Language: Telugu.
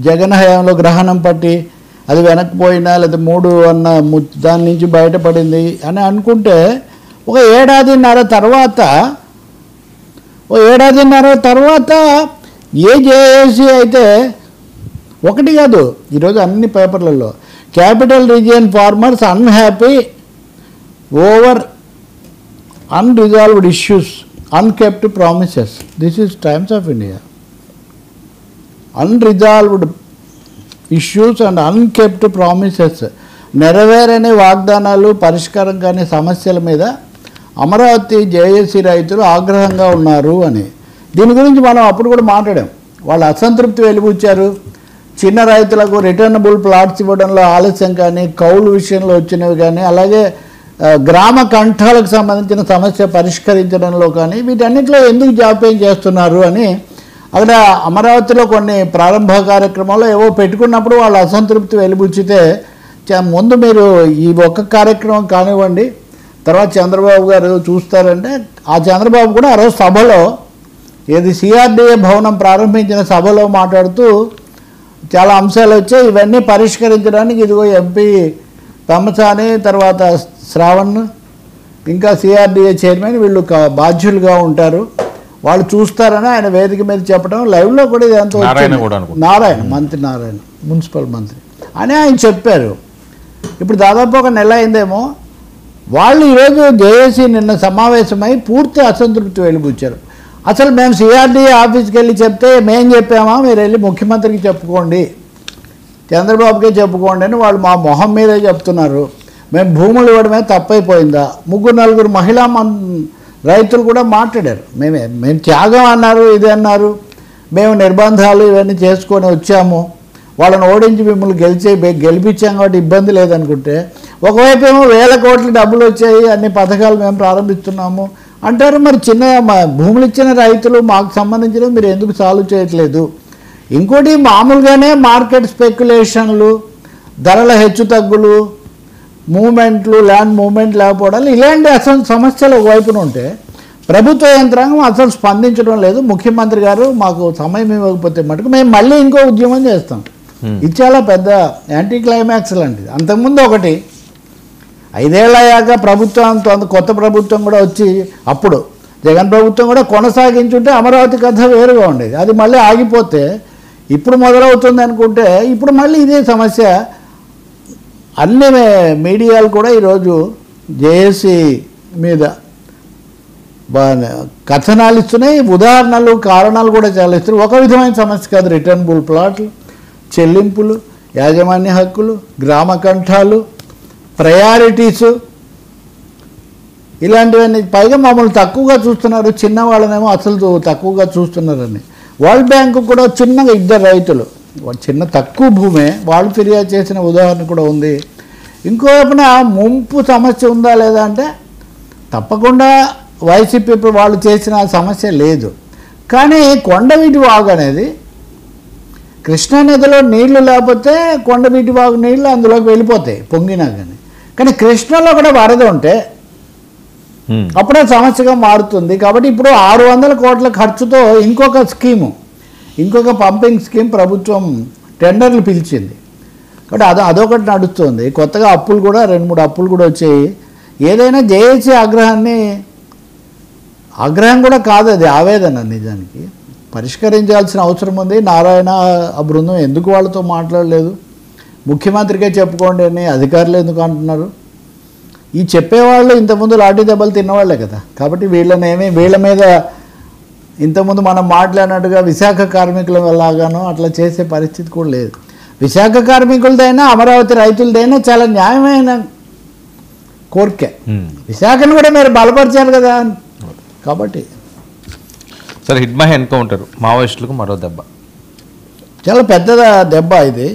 జగన్ హయాంలో గ్రహణం పట్టి అది వెనక్కిపోయినా లేదా 3 అన్న దాని నుంచి బయటపడింది అని అనుకుంటే ఒక ఏడాదిన్నర తర్వాత ఏ జేఏసీ అయితే ఒకటి కాదు, ఈరోజు అన్ని పేపర్లలో capital region farmers unhappy over unresolved issues unkept promises. This is Times of India. Unresolved issues and unkept promises, నెరవేరని వాగ్దానాలు, పరిష్కారం కాని సమస్యల మీద అమరావతి జేఏసీ రైతులు ఆగ్రహంగా ఉన్నారు అని. దీని గురించి మనం అప్పుడు కూడా మాట్లాడాం. వాళ్ళు అసంతృప్తి వెలిబుచ్చారు. చిన్న రైతులకు రిటర్నబుల్ ప్లాట్స్ ఇవ్వడంలో ఆలస్యం కానీ, కౌలు విషయంలో వచ్చినవి కానీ, అలాగే గ్రామ కంఠాలకు సంబంధించిన సమస్య పరిష్కరించడంలో కానీ వీటన్నిటిలో ఎందుకు జాప్యం చేస్తున్నారు అని అక్కడ అమరావతిలో కొన్ని ప్రారంభ కార్యక్రమాల్లో ఏవో పెట్టుకున్నప్పుడు వాళ్ళు అసంతృప్తి వెలిబుచ్చితే ముందు మీరు ఈ ఒక్క కార్యక్రమం కానివ్వండి, తర్వాత చంద్రబాబు గారు చూస్తారంటే ఆ చంద్రబాబు కూడా ఆ రోజు సభలో ఏది సిఆర్డీఏ భవనం ప్రారంభించిన సభలో మాట్లాడుతూ చాలా అంశాలు వచ్చాయి. ఇవన్నీ పరిష్కరించడానికి ఇదిగో ఎంపీ తమ్మసాని, తర్వాత శ్రావణ్, ఇంకా సిఆర్డీఏ చైర్మన్ వీళ్ళు బాధ్యులుగా ఉంటారు, వాళ్ళు చూస్తారని ఆయన వేదిక మీద చెప్పడం, లైవ్లో కూడా ఇదంతా వచ్చింది. నారాయణ మున్సిపల్ మంత్రి అని ఆయన చెప్పారు. ఇప్పుడు దాదాపు ఒక నెల అయిందేమో. వాళ్ళు ఈరోజు జేఏసీ నిన్న సమావేశమై పూర్తి అసంతృప్తి వెలిబుచ్చారు. అసలు మేము సిఆర్డీఏ ఆఫీస్కి వెళ్ళి చెప్తే మేం చెప్పామా, మీరు వెళ్ళి ముఖ్యమంత్రికి చెప్పుకోండి, చంద్రబాబుకే చెప్పుకోండి అని వాళ్ళు మా మొహం మీదే చెప్తున్నారు. మేము భూములు ఇవ్వడమే తప్పైపోయిందా? 3-4 మహిళా రైతులు కూడా మాట్లాడారు. మేము త్యాగం అన్నారు, ఇది అన్నారు, మేము నిర్బంధాలు ఇవన్నీ చేసుకొని వచ్చాము, వాళ్ళని ఓడించి మిమ్మల్ని గెలిపించాం కాబట్టి ఇబ్బంది లేదనుకుంటే, ఒకవైపు ఏమో 1000 కోట్ల డబ్బులు వచ్చాయి, అన్ని పథకాలు మేము ప్రారంభిస్తున్నాము అంటారు. మరి చిన్న భూములు ఇచ్చిన రైతులు మాకు సంబంధించినవి మీరు ఎందుకు సాల్వ్ చేయట్లేదు? ఇంకోటి మామూలుగానే మార్కెట్ స్పెక్యులేషన్లు, ధరల హెచ్చుతగ్గులు, మూమెంట్లు, ల్యాండ్ మూమెంట్ లేకపోవడాలు, ఇలాంటి అసలు సమస్యలు ఒకవైపున ఉంటే ప్రభుత్వ యంత్రాంగం అసలు స్పందించడం లేదు. ముఖ్యమంత్రి గారు మాకు సమయం ఇవ్వకపోతే మటుకు మేము మళ్ళీ ఇంకో ఉద్యమం చేస్తాం. ఇది చాలా పెద్ద యాంటీ క్లైమాక్స్ లాంటిది. అంతకుముందు ఒకటి 5 ఏళ్ళు అయ్యాక ప్రభుత్వంతో కొత్త ప్రభుత్వం కూడా వచ్చి అప్పుడు జగన్ ప్రభుత్వం కూడా కొనసాగించుంటే అమరావతి కథ వేరుగా ఉండేది. అది మళ్ళీ ఆగిపోతే ఇప్పుడు మొదలవుతుంది అనుకుంటే ఇప్పుడు మళ్ళీ ఇదే సమస్య. అన్ని మీడియాలు కూడా ఈరోజు జేఏసీ మీద కథనాలు ఇస్తున్నాయి, ఉదాహరణలు, కారణాలు కూడా చాలా ఇస్తున్నాయి. ఒక విధమైన సమస్య కాదు. రిటర్నబుల్ ప్లాట్లు, చెల్లింపులు, యాజమాన్య హక్కులు, గ్రామ కంఠాలు, ప్రయారిటీసు, ఇలాంటివన్నీ. పైగా మమ్మల్ని తక్కువగా చూస్తున్నారు, చిన్నవాళ్ళనేమో అసలు తక్కువగా చూస్తున్నారని. వరల్డ్ బ్యాంకు కూడా చిన్నగా 2 రైతులు చిన్న తక్కువ భూమే వాళ్ళు ఫిర్యాదు చేసిన ఉదాహరణ కూడా ఉంది. ఇంకోవైపున ముంపు సమస్య ఉందా లేదా అంటే తప్పకుండా వైసీపీ వాళ్ళు చేసిన సమస్య లేదు. కానీ కొండవీటి వాగు అనేది కృష్ణానదిలో నీళ్లు లేకపోతే కొండవీటి వాగు నీళ్లు అందులోకి వెళ్ళిపోతాయి పొంగినా కానీ కృష్ణలో కూడా వరద ఉంటే అప్పుడే సమస్యగా మారుతుంది. కాబట్టి ఇప్పుడు 600 కోట్ల ఖర్చుతో ఇంకొక పంపింగ్ స్కీమ్ ప్రభుత్వం టెండర్లు పిలిచింది. కాబట్టి అదొకటి నడుస్తుంది. కొత్తగా అప్పులు కూడా 2-3 అప్పులు కూడా వచ్చాయి. ఏదైనా జేఏసీ ఆగ్రహం కూడా కాదు, అది ఆవేదన. నిజానికి పరిష్కరించాల్సిన అవసరం ఉంది. నారాయణ ఆ బృందం ఎందుకు వాళ్ళతో మాట్లాడలేదు? ముఖ్యమంత్రికే చెప్పుకోండి అని అధికారులు ఎందుకు అంటున్నారు? ఈ చెప్పేవాళ్ళు ఇంతకుముందు లాఠీ దెబ్బలు తిన్నవాళ్లే కదా. కాబట్టి వీళ్ళ మీద ఇంతకుముందు మనం మాట్లాడినట్టుగా విశాఖ కార్మికుల లాగానో అట్లా చేసే పరిస్థితి కూడా లేదు. విశాఖ కార్మికులదైనా అమరావతి రైతులదైనా చాలా న్యాయమైన కోరికే. విశాఖను కూడా మీరు బలపరిచారు కదా. కాబట్టి సరే, హిడ్మా ఎన్కౌంటర్ మావోయిస్టులకు మరో దెబ్బ, చాలా పెద్ద దెబ్బ ఇది.